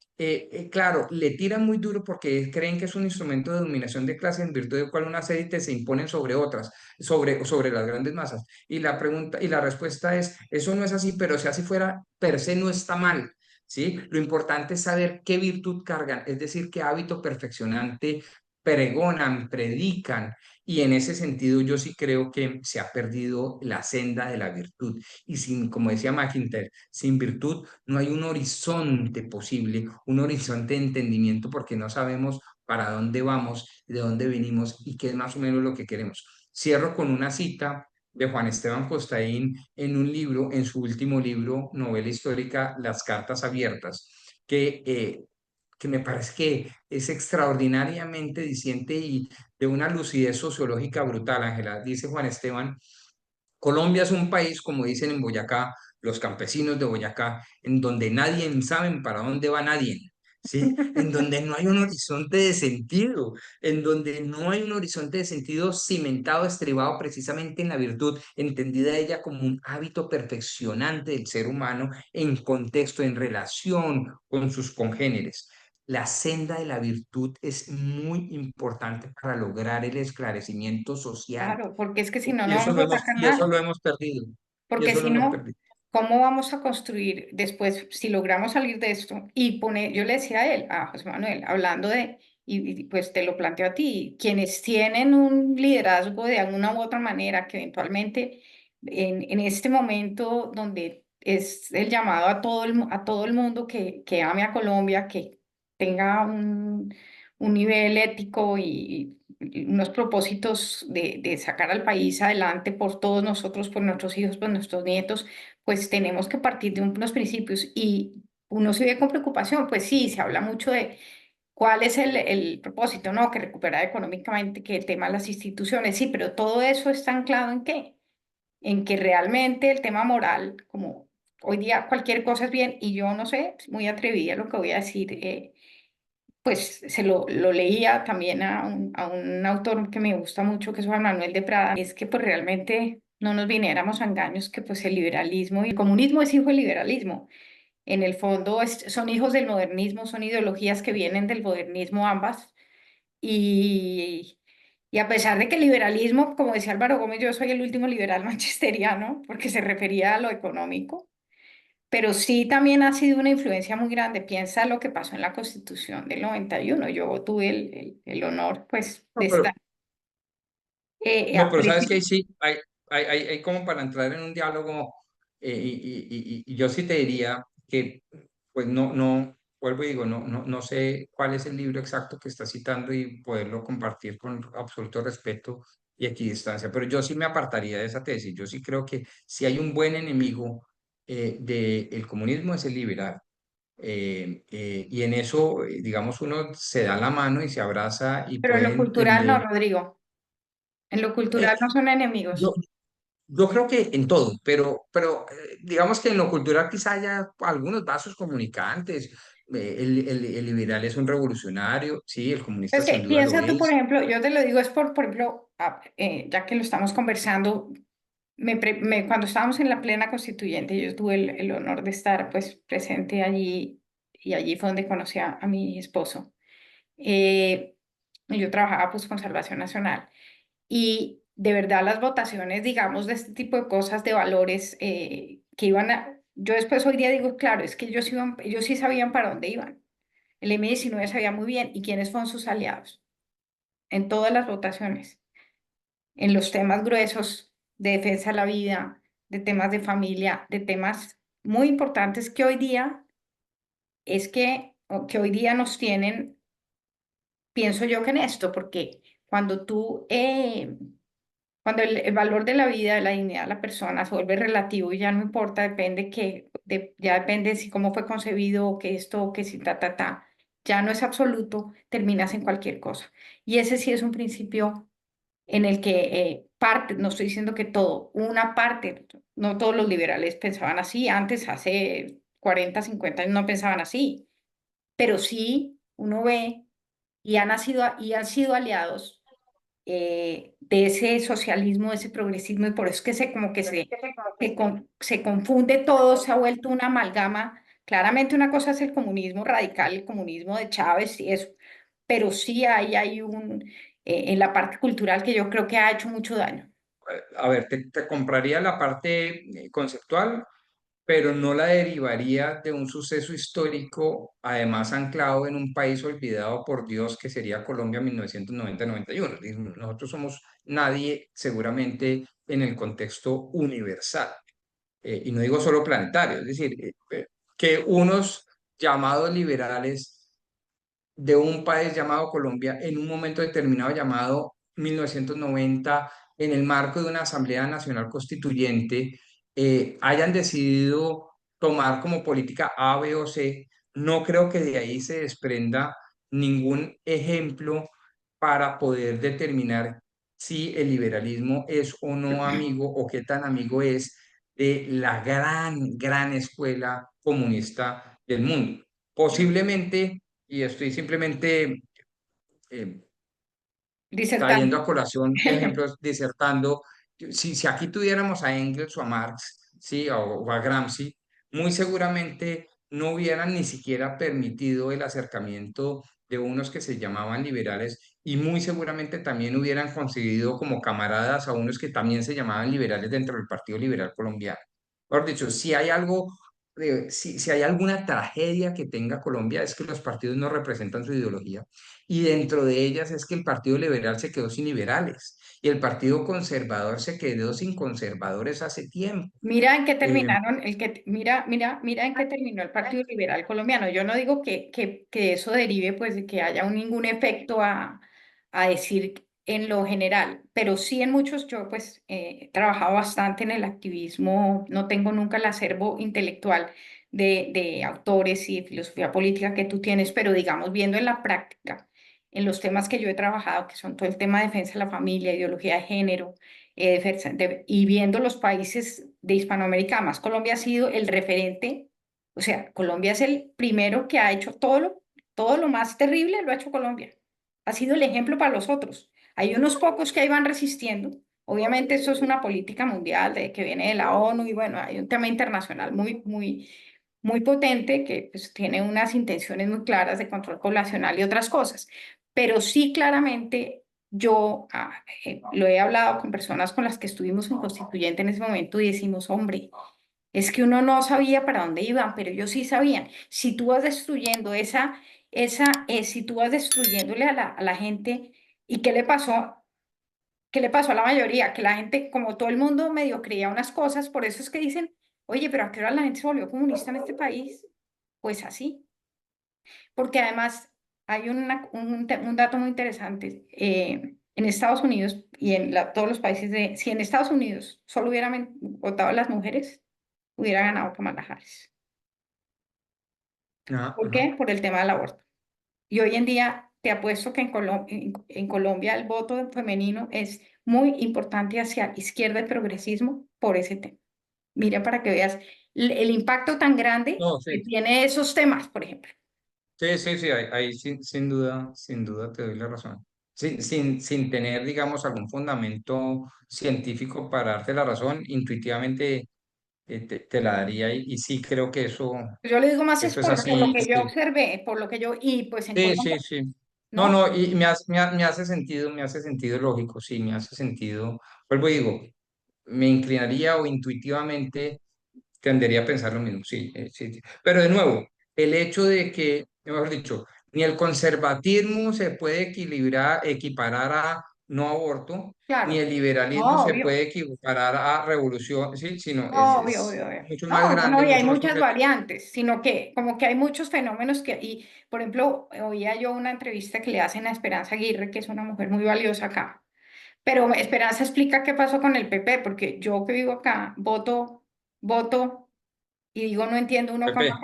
[SPEAKER 2] claro, le tiran muy duro porque creen que es un instrumento de dominación de clase en virtud del cual unas élites se imponen sobre otras, sobre las grandes masas. Y la pregunta y la respuesta es, eso no es así, pero si así fuera, per se no está mal. ¿Sí? Lo importante es saber qué virtud cargan, es decir, qué hábito perfeccionante pregonan, predican, y en ese sentido yo sí creo que se ha perdido la senda de la virtud. Y sin, como decía McIntyre, sin virtud no hay un horizonte posible, un horizonte de entendimiento porque no sabemos para dónde vamos, de dónde venimos y qué es más o menos lo que queremos. Cierro con una cita de Juan Esteban Costaín en un libro, en su último libro, novela histórica, Las Cartas Abiertas, que que me parece que es extraordinariamente diciente y de una lucidez sociológica brutal, Ángela. Dice Juan Esteban, Colombia es un país, como dicen en Boyacá, los campesinos de Boyacá, en donde nadie sabe para dónde va nadie, ¿sí? En donde no hay un horizonte de sentido, en donde no hay un horizonte de sentido cimentado, estribado precisamente en la virtud, entendida ella como un hábito perfeccionante del ser humano en contexto, en relación con sus congéneres. La senda de la virtud es muy importante para lograr el esclarecimiento social
[SPEAKER 1] Claro, porque es que si no, no vamos a sacar
[SPEAKER 2] y eso
[SPEAKER 1] nada.
[SPEAKER 2] lo hemos perdido. Y
[SPEAKER 1] Porque
[SPEAKER 2] eso lo
[SPEAKER 1] si
[SPEAKER 2] hemos
[SPEAKER 1] no,
[SPEAKER 2] perdido.
[SPEAKER 1] ¿cómo vamos a construir después, si logramos salir de esto y poner, yo le decía a él, a José Manuel, hablando de, y pues te lo planteo a ti, quienes tienen un liderazgo de alguna u otra manera, que eventualmente en este momento donde es el llamado a a todo el mundo que ame a Colombia, que tenga un nivel ético y unos propósitos de sacar al país adelante por todos nosotros, por nuestros hijos, por nuestros nietos, pues tenemos que partir de unos principios y uno se ve con preocupación, pues sí, se habla mucho de cuál es el propósito, ¿no? Que recuperar económicamente, que el tema de las instituciones, sí, pero todo eso está anclado ¿en qué? En que realmente el tema moral, como hoy día cualquier cosa es bien, y yo no sé, es muy atrevida lo que voy a decir, pues lo leía también a un autor que me gusta mucho, que es Juan Manuel de Prada, es que pues realmente no nos viniéramos a engaños que pues el liberalismo y el comunismo es hijo del liberalismo. En el fondo son hijos del modernismo, son ideologías que vienen del modernismo ambas. Y, y a pesar de que el liberalismo, como decía Álvaro Gómez, yo soy el último liberal manchesteriano, porque se refería a lo económico, pero sí también ha sido una influencia muy grande. Piensa lo que pasó en la Constitución del 91. Yo tuve el honor, pues, de
[SPEAKER 2] No, pero,
[SPEAKER 1] estar
[SPEAKER 2] no, pero sabes que ahí
[SPEAKER 1] presente.
[SPEAKER 2] sí, hay como para entrar en un diálogo, y yo sí te diría que, pues vuelvo y digo, no sé cuál es el libro exacto que estás citando y poderlo compartir con absoluto respeto y equidistancia, pero yo sí me apartaría de esa tesis. Yo sí creo que si hay un buen enemigo del comunismo es el liberal. Y en eso, digamos, uno se da la mano y se abraza y
[SPEAKER 1] Pero en
[SPEAKER 2] puede
[SPEAKER 1] lo cultural no,
[SPEAKER 2] entender.
[SPEAKER 1] Rodrigo. En lo
[SPEAKER 2] eh,
[SPEAKER 1] cultural no son
[SPEAKER 2] yo,
[SPEAKER 1] enemigos.
[SPEAKER 2] yo creo que en todo, pero digamos que en lo cultural quizá haya algunos vasos comunicantes. El liberal es un revolucionario, sí, el comunista
[SPEAKER 1] Pues
[SPEAKER 2] sin duda lo
[SPEAKER 1] piensa tú, por
[SPEAKER 2] es.
[SPEAKER 1] ejemplo, yo te lo digo, es por ejemplo, ya que lo estamos conversando, cuando estábamos en la plena constituyente, yo tuve el honor de estar pues presente allí y allí fue donde conocí a mi esposo. Eh, y yo trabajaba pues con Salvación Nacional y de verdad las votaciones, digamos, de este tipo de cosas, de valores que iban a... Yo después hoy día digo, claro, es que ellos sí sabían para dónde iban. El M19 sabía muy bien y quiénes fueron sus aliados en todas las votaciones, en los temas gruesos de defensa de la vida, de temas de familia, de temas muy importantes que hoy día o que hoy día nos tienen, pienso yo que en esto, porque cuando cuando el valor de la vida, de la dignidad de la persona se vuelve relativo y ya no importa, ya depende si cómo fue concebido o que esto o que si ya no es absoluto, terminas en cualquier cosa. Y ese sí es un principio en el que parte, no estoy diciendo que todo, una parte, no todos los liberales pensaban así, antes, hace 40 50 años no pensaban así, pero sí uno ve y han sido aliados de ese socialismo, de ese progresismo, y por eso es que como que se confunde todo, se ha vuelto una amalgama. Claramente una cosa es el comunismo radical, el comunismo de Chávez y eso, pero sí hay en la parte cultural que yo creo que ha hecho mucho daño.
[SPEAKER 2] A ver, te compraría la parte conceptual, pero no la derivaría de un suceso histórico, además anclado en un país olvidado por Dios, que sería Colombia 1990-91. Nosotros somos nadie seguramente en el contexto universal, y no digo solo planetario, es decir, que unos llamados liberales de un país llamado Colombia en un momento determinado llamado 1990, en el marco de una Asamblea Nacional Constituyente, hayan decidido tomar como política A, B o C. No creo que de ahí se desprenda ningún ejemplo para poder determinar si el liberalismo es o no amigo o qué tan amigo es de la gran escuela comunista del mundo. Posiblemente, y estoy simplemente eh, trayendo
[SPEAKER 1] Disertando.
[SPEAKER 2] a colación ejemplos, disertando, si aquí tuviéramos a Engels o a Marx, ¿sí? O a Gramsci, muy seguramente no hubieran ni siquiera permitido el acercamiento de unos que se llamaban liberales y muy seguramente también hubieran conseguido como camaradas a unos que también se llamaban liberales dentro del Partido Liberal Colombiano. Por dicho, si hay algo, si hay alguna tragedia que tenga Colombia es que los partidos no representan su ideología y dentro de ellas es que el Partido Liberal se quedó sin liberales y el Partido Conservador se quedó sin conservadores hace tiempo.
[SPEAKER 1] Mira en qué
[SPEAKER 2] Eh,
[SPEAKER 1] terminaron, mira en qué terminó el Partido Liberal Colombiano. Yo no digo que eso derive pues de que haya ningún efecto a decir en lo general, pero sí en muchos, yo pues he trabajado bastante en el activismo, no tengo nunca el acervo intelectual de autores y de filosofía política que tú tienes, pero digamos viendo en la práctica, en los temas que yo he trabajado, que son todo el tema de defensa de la familia, ideología de género, y viendo los países de Hispanoamérica, más Colombia ha sido el referente, o sea, Colombia es el primero que ha hecho todo lo más terrible, lo ha hecho Colombia. Ha sido el ejemplo para los otros. Hay unos pocos que ahí van resistiendo. Obviamente eso es una política mundial que viene de la ONU y bueno, hay un tema internacional muy potente que pues, tiene unas intenciones muy claras de control poblacional y otras cosas. Pero sí claramente yo lo he hablado con personas con las que estuvimos en Constituyente en ese momento y decimos, hombre, es que uno no sabía para dónde iban, pero ellos sí sabían. Si tú vas destruyendo si tú vas destruyéndole a la gente, ¿y qué le pasó? ¿Qué le pasó a la mayoría? Que la gente, como todo el mundo medio creía unas cosas, por eso es que dicen, oye, pero ¿a qué hora la gente se volvió comunista en este país? Pues así, porque además hay un dato muy interesante. En Estados Unidos y en todos los países si en Estados Unidos solo hubieran votado las mujeres, hubiera ganado Kamala Harris.
[SPEAKER 2] ajá,
[SPEAKER 1] ¿Por
[SPEAKER 2] ajá.
[SPEAKER 1] qué? Por el tema del aborto. Y hoy en día te apuesto que en Colombia el voto femenino es muy importante hacia izquierda y progresismo por ese tema. Mira para que veas el impacto tan grande
[SPEAKER 2] No,
[SPEAKER 1] que
[SPEAKER 2] sí,
[SPEAKER 1] tiene esos temas, por ejemplo.
[SPEAKER 2] sí, ahí sin duda te doy la razón. Sin tener, digamos, algún fundamento científico para darte la razón, intuitivamente te la daría y sí creo que
[SPEAKER 1] Yo le digo más es
[SPEAKER 2] eso es
[SPEAKER 1] por lo
[SPEAKER 2] así.
[SPEAKER 1] que yo
[SPEAKER 2] Sí.
[SPEAKER 1] observé, por lo que yo, y pues en
[SPEAKER 2] Sí, sí,
[SPEAKER 1] Colombia,
[SPEAKER 2] sí. No,
[SPEAKER 1] ¿no?
[SPEAKER 2] no, y me hace sentido lógico, sí, me hace sentido. Vuelvo y digo, me inclinaría o intuitivamente tendería a pensar lo mismo, sí, sí, sí. Pero de nuevo, el hecho de que, mejor dicho, ni el conservatismo se puede equiparar a no aborto, ni
[SPEAKER 1] Claro.
[SPEAKER 2] el liberalismo
[SPEAKER 1] No,
[SPEAKER 2] se
[SPEAKER 1] obvio.
[SPEAKER 2] puede equiparar a revolución, sí, sino
[SPEAKER 1] Obvio,
[SPEAKER 2] es
[SPEAKER 1] obvio.
[SPEAKER 2] mucho más
[SPEAKER 1] No, no, no,
[SPEAKER 2] grande,
[SPEAKER 1] y hay
[SPEAKER 2] mucho más
[SPEAKER 1] muchas
[SPEAKER 2] completo.
[SPEAKER 1] variantes, sino que como que hay muchos fenómenos y por ejemplo, oía yo una entrevista que le hacen a Esperanza Aguirre, que es una mujer muy valiosa acá, pero Esperanza explica qué pasó con el PP, porque yo que vivo acá, voto, y digo, no entiendo uno cómo,
[SPEAKER 2] Pepe.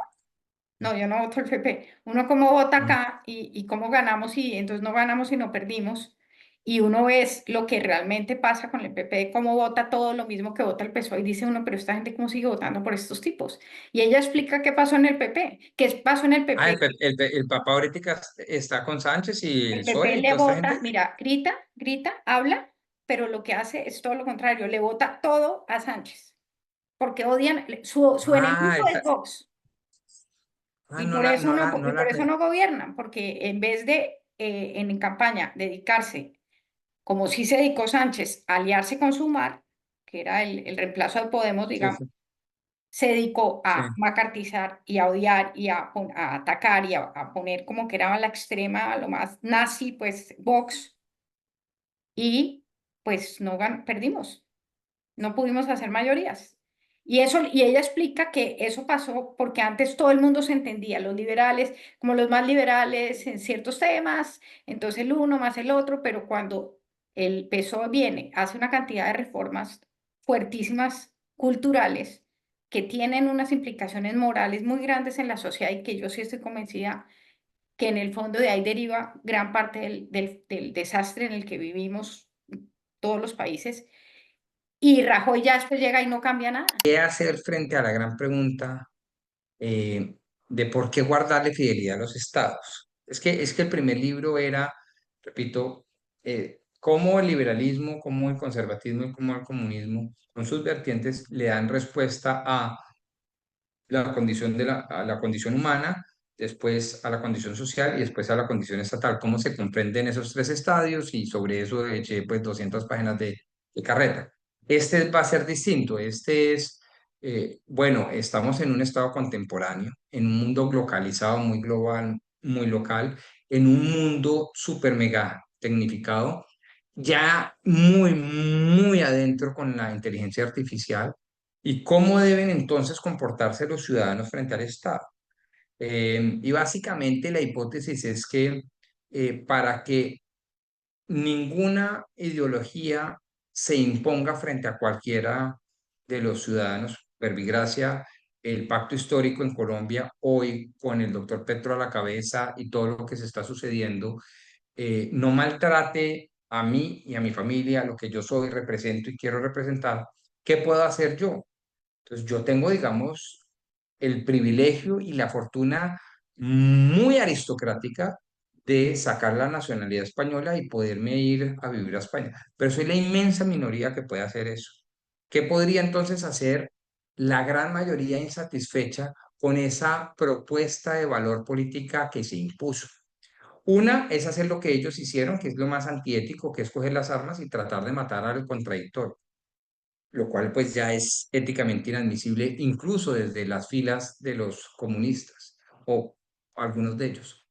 [SPEAKER 1] no, yo no voto el PP, uno cómo vota
[SPEAKER 2] Mm.
[SPEAKER 1] acá y cómo ganamos, y entonces no ganamos y no perdimos, y uno ve lo que realmente pasa con el PP, cómo vota todo lo mismo que vota el PSOE, y dice uno, pero esta gente cómo sigue votando por estos tipos. Y ella explica qué pasó en el PP, qué pasó en el
[SPEAKER 2] Ah,
[SPEAKER 1] PP.
[SPEAKER 2] el Papa ahorita está con Sánchez y el
[SPEAKER 1] El PP
[SPEAKER 2] PSOE y
[SPEAKER 1] le
[SPEAKER 2] toda esta
[SPEAKER 1] vota,
[SPEAKER 2] gente.
[SPEAKER 1] mira, grita, grita, habla, pero lo que hace es todo lo contrario, le vota todo a Sánchez, porque odian, su
[SPEAKER 2] Ah,
[SPEAKER 1] enemigo es Vox. Y por eso y
[SPEAKER 2] no
[SPEAKER 1] por
[SPEAKER 2] la,
[SPEAKER 1] eso no gobiernan, porque en vez de en campaña dedicarse, como sí se dedicó Sánchez, a aliarse con Sumar, que era el reemplazo de Podemos,
[SPEAKER 2] sí,
[SPEAKER 1] digamos,
[SPEAKER 2] sí,
[SPEAKER 1] se dedicó
[SPEAKER 2] sí.
[SPEAKER 1] a macartizar y a odiar y a atacar y a poner como que era a la extrema, a lo más nazi, pues Vox, y pues no perdimos. No pudimos hacer mayorías. Y eso, y ella explica que eso pasó porque antes todo el mundo se entendía, los liberales como los más liberales en ciertos temas, entonces el uno más el otro, pero cuando el PSOE viene, hace una cantidad de reformas fuertísimas, culturales, que tienen unas implicaciones morales muy grandes en la sociedad y que yo sí estoy convencida que en el fondo de ahí deriva gran parte del desastre en el que vivimos todos los países y Rajoy ya después llega y no cambia nada.
[SPEAKER 2] ¿Qué hacer frente a la gran pregunta eh, de por qué guardarle fidelidad a los estados? Es que el primer libro era, repito, cómo el liberalismo, cómo el conservatismo y cómo el comunismo, con sus vertientes, le dan respuesta a la condición a la condición humana, después a la condición social y después a la condición estatal. ¿Cómo se comprenden esos tres estadios? Y sobre eso eché pues 200 páginas de carrera. Este va a ser distinto. Este es, bueno, estamos en un estado contemporáneo, en un mundo globalizado, muy global, muy local, en un mundo súper mega tecnificado, ya muy, muy adentro con la inteligencia artificial. ¿Y cómo deben entonces comportarse los ciudadanos frente al Estado? Y básicamente la hipótesis es que para que ninguna ideología se imponga frente a cualquiera de los ciudadanos, verbigracia, el pacto histórico en Colombia hoy con el doctor Petro a la cabeza y todo lo que se está sucediendo, no maltrate a mí y a mi familia, lo que yo soy, represento y quiero representar, ¿qué puedo hacer yo? Entonces, yo tengo, digamos, el privilegio y la fortuna muy aristocrática de sacar la nacionalidad española y poderme ir a vivir a España. Pero soy la inmensa minoría que puede hacer eso. ¿Qué podría entonces hacer la gran mayoría insatisfecha con esa propuesta de valor política que se impuso? Una es hacer lo que ellos hicieron, que es lo más antiético, que es coger las armas y tratar de matar al contradictor, lo cual pues ya es éticamente inadmisible incluso desde las filas de los comunistas o algunos de ellos.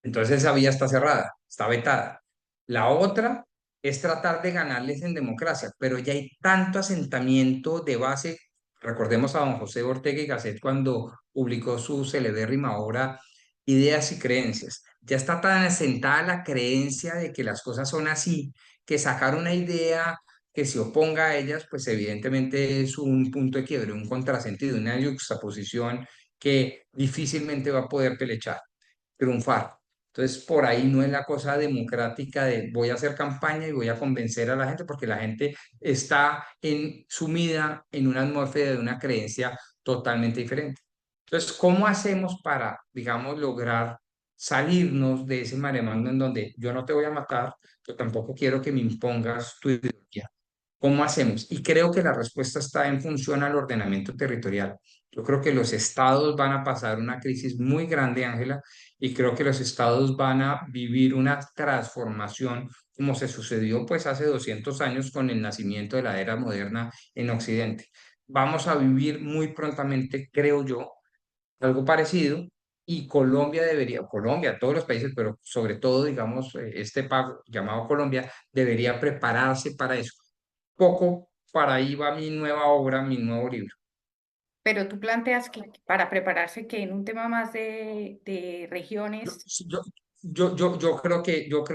[SPEAKER 2] Entonces esa vía está cerrada, está vetada. La otra es tratar de ganarles en democracia, pero ya hay tanto asentamiento de base. Recordemos a don José Ortega y Gasset cuando publicó su celebérrima obra Ideas y Creencias. Ya está tan asentada la creencia de que las cosas son así, que sacar una idea que se oponga a ellas, pues evidentemente es un punto de quiebre, un contrasentido, una yuxtaposición que difícilmente va a poder pelechar, triunfar. Entonces, por ahí no es la cosa democrática de voy a hacer campaña y voy a convencer a la gente, porque la gente está sumida en una atmósfera de una creencia totalmente diferente. Entonces, ¿cómo hacemos para, digamos, lograr salirnos de ese maremán en donde yo no te voy a matar, pero tampoco quiero que me impongas tu ideología? ¿Cómo hacemos? Y creo que la respuesta está en función al ordenamiento territorial. Yo creo que los estados van a pasar una crisis muy grande, Ángela, y creo que los estados van a vivir una transformación como se sucedió pues hace 200 años con el nacimiento de la era moderna en Occidente. Vamos a vivir muy prontamente, creo yo, algo parecido, y Colombia debería, Colombia, todos los países, pero sobre todo, digamos, este pago llamado Colombia, debería prepararse para eso. Poco para ahí va mi nueva obra, mi nuevo libro.
[SPEAKER 1] Pero tú planteas que para prepararse que en un tema más de
[SPEAKER 2] Yo,
[SPEAKER 1] regiones,
[SPEAKER 2] yo, yo creo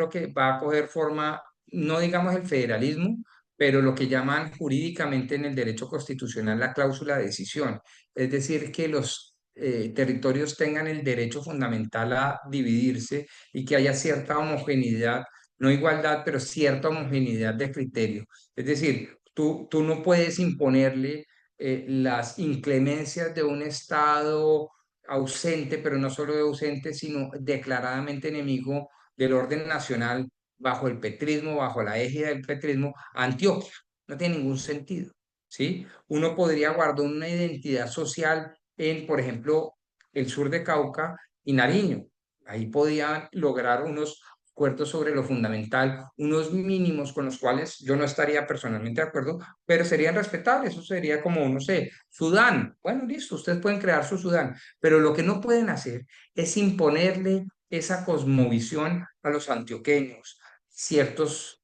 [SPEAKER 2] que va a coger forma, no digamos el federalismo, pero lo que llaman jurídicamente en el derecho constitucional la cláusula de decisión. Es decir, que los territorios tengan el derecho fundamental a dividirse y que haya cierta homogeneidad no igualdad, pero cierta homogeneidad de criterio. Es decir, tú no puedes imponerle las inclemencias de un Estado ausente, pero no solo ausente, sino declaradamente enemigo del orden nacional bajo el petrismo, bajo la égida del petrismo, a Antioquia. No tiene ningún sentido, ¿sí? Uno podría guardar una identidad social en, por ejemplo, el sur de Cauca y Nariño. Ahí podían lograr unos acuerdos sobre lo fundamental, unos mínimos con los cuales yo no estaría personalmente de acuerdo, pero serían respetables. Eso sería como, no sé, Sudán. Bueno, listo, ustedes pueden crear su Sudán, pero lo que no pueden hacer es imponerle esa cosmovisión a los antioqueños, ciertos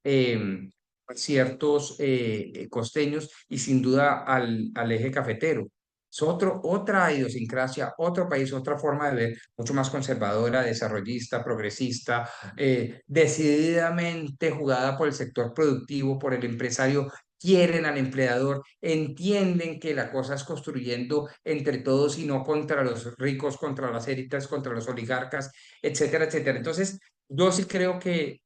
[SPEAKER 2] costeños y sin duda al eje cafetero. Es otra idiosincrasia, otro país, otra forma de ver, mucho más conservadora, desarrollista, progresista, decididamente jugada por el sector productivo, por el empresario. Quieren al empleador, entienden que la cosa es construyendo entre todos y no contra los ricos, contra las élites, contra los oligarcas, etcétera, etcétera. Entonces, yo sí creo que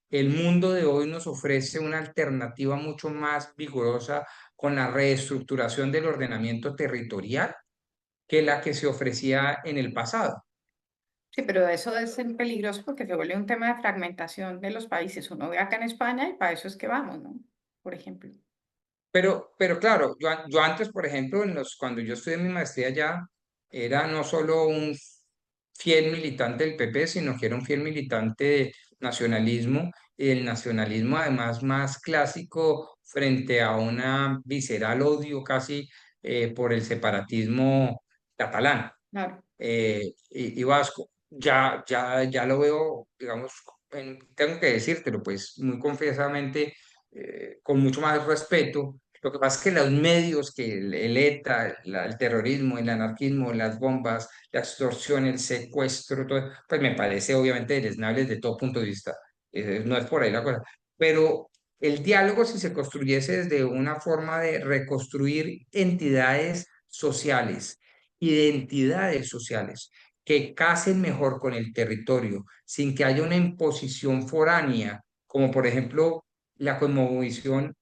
[SPEAKER 2] el mundo de hoy nos ofrece una alternativa mucho más vigorosa con la reestructuración del ordenamiento territorial que la que se ofrecía en el pasado.
[SPEAKER 1] Sí, pero eso es peligroso porque se vuelve un tema de fragmentación de los países. Uno ve acá en España y para eso es que vamos, ¿no? Por ejemplo.
[SPEAKER 2] Pero claro, yo antes, por ejemplo, cuando yo estudié mi maestría ya, era no solo un fiel militante del PP, sino que era un fiel militante de nacionalismo, y el nacionalismo además más clásico frente a una visceral odio casi por el separatismo catalán
[SPEAKER 1] Claro.
[SPEAKER 2] y vasco. Ya lo veo, digamos, tengo que decírtelo, pues muy confesadamente, con mucho más respeto. Lo que pasa es que los medios, que el ETA, el terrorismo, el anarquismo, las bombas, la extorsión, el secuestro, todo, pues me parece obviamente deleznable desde todo punto de vista. No es por ahí la cosa. Pero el diálogo, si se construyese desde una forma de reconstruir entidades sociales, identidades sociales que casen mejor con el territorio, sin que haya una imposición foránea, como por ejemplo la cosmovisión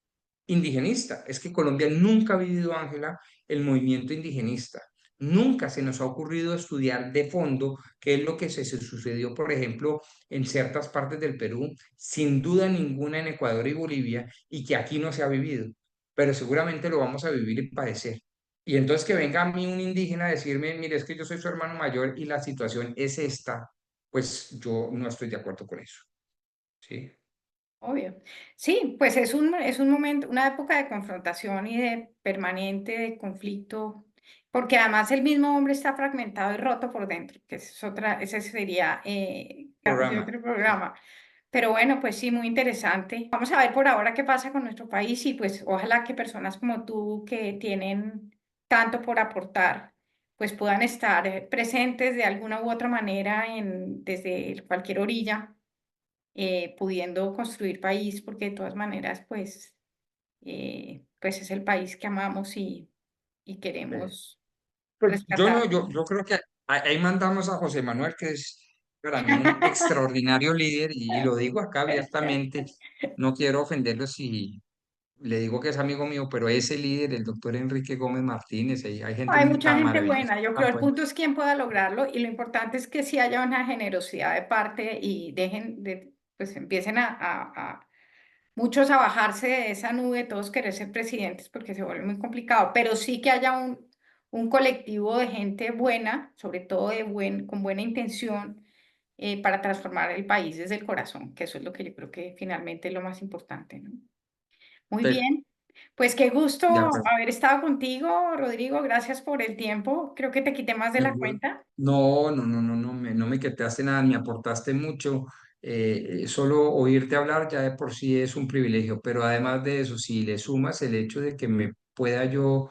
[SPEAKER 2] indigenista. Es que Colombia nunca ha vivido, Ángela, el movimiento indigenista. Nunca se nos ha ocurrido estudiar de fondo qué es lo que se sucedió, por ejemplo, en ciertas partes del Perú, sin duda ninguna en Ecuador y Bolivia, y que aquí no se ha vivido, pero seguramente lo vamos a vivir y padecer. Y entonces que venga a mí un indígena a decirme, mire, es que yo soy su hermano mayor y la situación es esta, pues yo no estoy de acuerdo con eso, ¿sí?
[SPEAKER 1] Obvio. Sí, pues es un momento, una época de confrontación y de permanente de conflicto, porque además el mismo hombre está fragmentado y roto por dentro, que ese sería digamos, de
[SPEAKER 2] Programa.
[SPEAKER 1] otro programa. Pero bueno, pues sí, muy interesante. Vamos a ver por ahora qué pasa con nuestro país y pues ojalá que personas como tú que tienen tanto por aportar, pues puedan estar presentes de alguna u otra manera desde cualquier orilla pudiendo construir país, porque de todas maneras, pues es el país que amamos y queremos
[SPEAKER 2] Pues yo no,
[SPEAKER 1] rescatar.
[SPEAKER 2] yo creo que ahí mandamos a José Manuel, que es para mí un extraordinario líder, y lo digo acá abiertamente, no quiero ofenderlo si le digo que es amigo mío, pero ese líder, el doctor Enrique Gómez Martínez, hay gente
[SPEAKER 1] Hay mucha
[SPEAKER 2] tan
[SPEAKER 1] gente
[SPEAKER 2] maravillosa.
[SPEAKER 1] buena, yo creo,
[SPEAKER 2] Ah,
[SPEAKER 1] el
[SPEAKER 2] pues,
[SPEAKER 1] punto es quién pueda lograrlo y lo importante es que sí haya una generosidad de parte y pues empiecen muchos a bajarse de esa nube, todos querer ser presidentes porque se vuelve muy complicado, pero sí que haya un colectivo de gente buena, sobre todo con buena intención, para transformar el país desde el corazón, que eso es lo que yo creo que finalmente es lo más importante, ¿no? Muy
[SPEAKER 2] sí,
[SPEAKER 1] bien, pues qué gusto
[SPEAKER 2] de acuerdo.
[SPEAKER 1] haber estado contigo, Rodrigo, gracias por el tiempo, creo que te quité más de la
[SPEAKER 2] Seguro.
[SPEAKER 1] cuenta.
[SPEAKER 2] No me quitaste nada, me aportaste mucho. Solo oírte hablar ya de por sí es un privilegio, pero además de eso, si le sumas el hecho de que pueda yo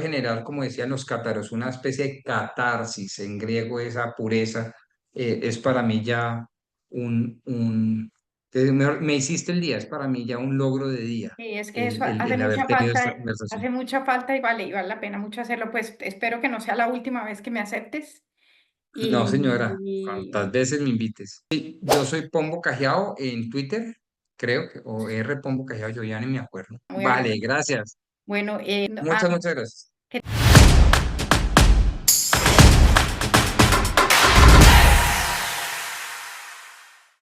[SPEAKER 2] generar, como decían los cátaros, una especie de catarsis, en griego esa pureza, es para mí ya me hiciste el día, es para mí ya un logro de día
[SPEAKER 1] Y es que eso
[SPEAKER 2] el haber tenido esta conversación.
[SPEAKER 1] hace mucha falta y vale, y vale la pena mucho hacerlo, pues espero que no sea la última vez que me aceptes.
[SPEAKER 2] No, señora,
[SPEAKER 1] Y
[SPEAKER 2] cuantas veces me invites. Sí, yo soy Pombo Cajeado en Twitter, creo que, o R Pombo Cajeado, yo ya ni me acuerdo.
[SPEAKER 1] muy
[SPEAKER 2] Vale,
[SPEAKER 1] agradable.
[SPEAKER 2] gracias.
[SPEAKER 1] Bueno,
[SPEAKER 2] Muchas, muchas gracias.